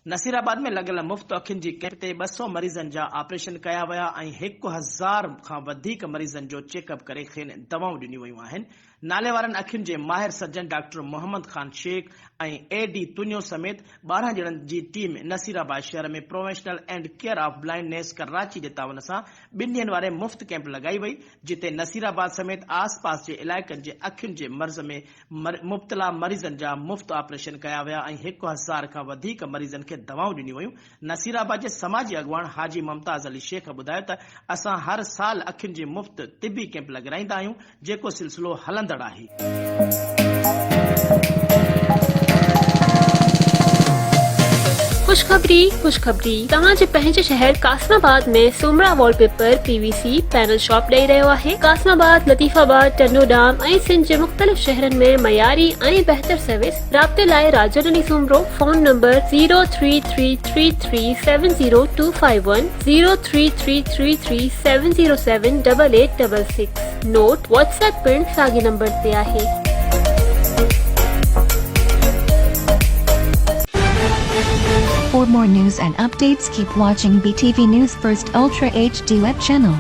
नसीराबाद में लगल मुफ्त अखियुनि जी कैंप ते 200 मरीज़नि जा ऑपरेशन कया विया ऐं 1000 खां वधीक मरीज़नि जो चेकअप करे खेनि दवाऊं ॾिनियूं वयूं आहिनि। नाले वारनि अखियुनि जे माहिर सर्जन डॉक्टर मोहम्मद खान शेख ऐं एडी तुनियो समेत 12 ॼणनि जी टीम नसीराबाद शहर में professional and care of blindness Karachi जे तावन सां 2 ॾींहनि वारे मुफ़्त कैंप लॻाई वई, जिते नसीराबाद समेत आस पास जे इलाइक़नि जे अखियुनि जे मर्ज़ में मुब्तला मरीज़नि जा मुफ़्त ऑपरेशन कया विया ऐं 1000 खां वधीक मरीज़नि खे दवाऊं ॾिनियूं वयूं। नसीराबाद जे समाजी अॻवान हाजी मुमताज़ अली शेख ॿुधायो त असां हर साल अखियुनि जे मुफ़्त तिबी कैंप लॻाईंदा आहियूं, जेको सिलसिलो हलंदड़ आहे। खुशखबरी तव्हांजे पंहिंजे शहर कासमाबाद में Somra wallpaper PVC panel shop ॾेई रहियो आहे। कासमाबाद, लतीफाबाद, टंडोडाम ऐं सिंध जे मुख़्तलिफ़ शहरनि में मयारी ऐं बहितर सर्विस। राब्ते लाइ राजोरनी Soomro, phone number 03333702510, 03333707886। Note WhatsApp पिण साॻे नंबर ते आहे। For more news and updates, keep watching BTV News First Ultra HD web channel.